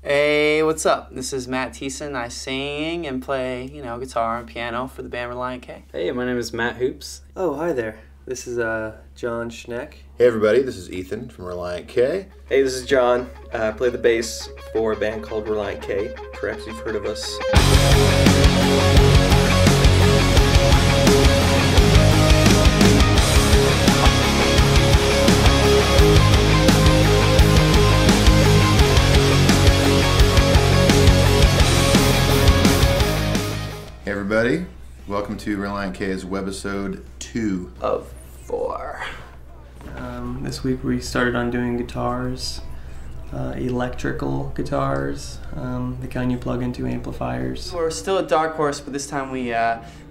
Hey, what's up? This is Matt Thiessen. I sing and play, guitar and piano for the band Relient K. Hey, my name is Matt Hoops. Oh, hi there. This is John Schneck. Hey everybody, this is Ethan from Relient K. Hey, this is John. I play the bass for a band called Relient K. Perhaps you've heard of us. Hey everybody, welcome to Relient K's Webisode 2 of 4. This week we started on doing guitars, electrical guitars, the kind you plug into amplifiers. We're still at Dark Horse, but this time we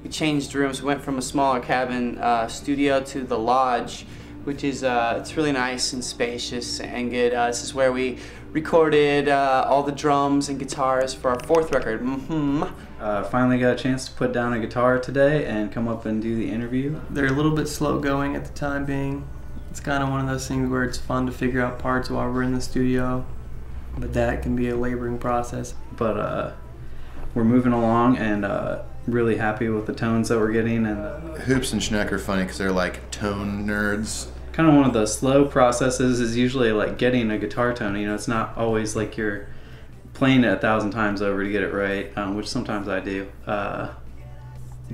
changed rooms. We went from a smaller cabin studio to the lodge, which is it's really nice and spacious and good. This is where we recorded all the drums and guitars for our 4th record. Finally got a chance to put down a guitar today and come up and do the interview. They're a little bit slow going at the time being. It's kind of one of those things where it's fun to figure out parts while we're in the studio, but that can be a laboring process. But we're moving along and really happy with the tones that we're getting. And Hoops and Schneck are funny because they're like tone nerds. Kind of one of the slow processes is usually like getting a guitar tone. It's not always like you're playing it 1,000 times over to get it right, which sometimes I do. But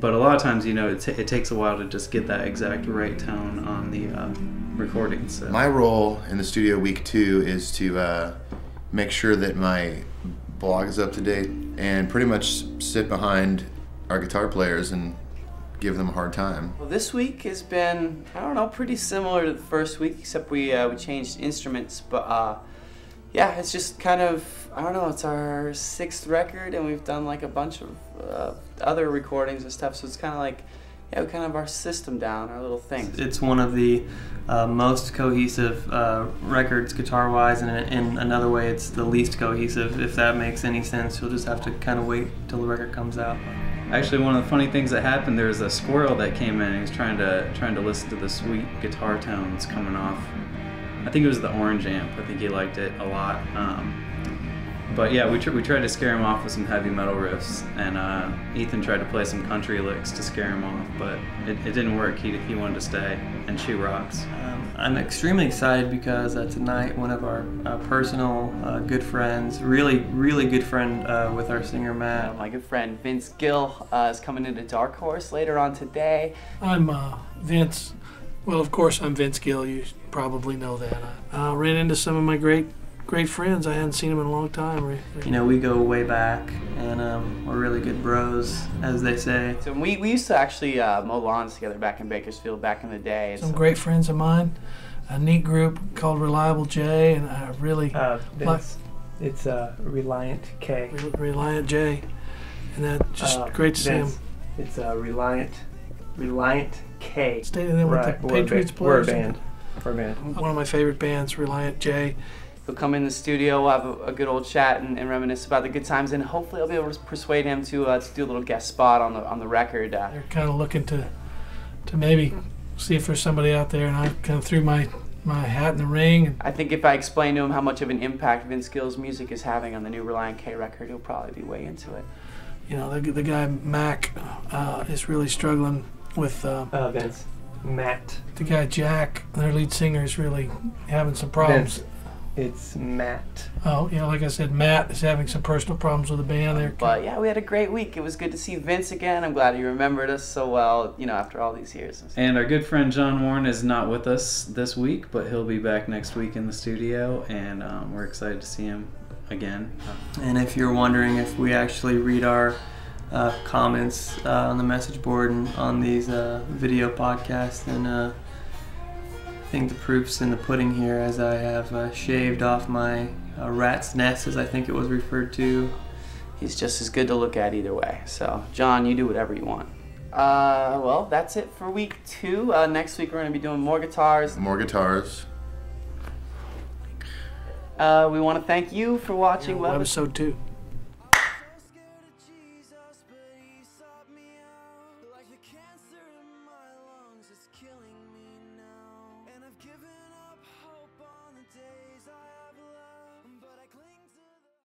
a lot of times, it takes a while to just get that exact right tone on the recording. So. My role in the studio week 2 is to make sure that my blog is up to date and pretty much sit behind our guitar players and give them a hard time. Well, this week has been, pretty similar to the first week, except we changed instruments, but yeah, it's just kind of, it's our 6th record, and we've done like a bunch of other recordings and stuff, so it's kind of like, we kind of our system down, our little thing. It's one of the most cohesive records guitar-wise, and in another way it's the least cohesive, if that makes any sense. You'll just have to kind of wait till the record comes out. Actually, one of the funny things that happened, there was a squirrel that came in and he was trying to listen to the sweet guitar tones coming off. I think it was the orange amp. I think he liked it a lot. But yeah, we tried to scare him off with some heavy metal riffs, and Ethan tried to play some country licks to scare him off, but it didn't work. He wanted to stay, and she rocks. I'm extremely excited because tonight one of our personal good friends, really good friend with our singer Matt. My good friend Vince Gill is coming into Dark Horse later on today. I'm Vince. Well, of course I'm Vince Gill. You probably know that. I ran into some of my great friends. I hadn't seen them in a long time. We go way back, and we're really good bros, as they say. So we used to actually mow lawns together back in Bakersfield back in the day. Some great friends of mine, a neat group called Reliable J, and I really Vince, it's Relient K. Relient J, and that's just great to see them. It's Relient K. Stayed in there with the Patriots players. We're a band. One of my favorite bands, Relient J. He'll come in the studio, we'll have a good old chat and reminisce about the good times, and hopefully I'll be able to persuade him to do a little guest spot on the record. They're kind of looking to maybe see if there's somebody out there, and I kind of threw my hat in the ring. I think if I explain to him how much of an impact Vince Gill's music is having on the new Relient K record, he'll probably be way into it. The guy Mac is really struggling with Vince. Matt. The guy Jack, their lead singer, is really having some problems. Vince. It's Matt. Oh, like I said, Matt is having some personal problems with the band there. But yeah, we had a great week. It was good to see Vince again. I'm glad he remembered us so well, after all these years. And our good friend John Warren is not with us this week, but he'll be back next week in the studio, and we're excited to see him again. And if you're wondering if we actually read our comments on the message board and on these video podcasts, then I think the proof's in the pudding here, as I have shaved off my rat's nest, as I think it was referred to. He's just as good to look at either way. So, John, you do whatever you want. Well, that's it for week 2. Next week we're going to be doing more guitars. More guitars. We want to thank you for watching Webisode 2.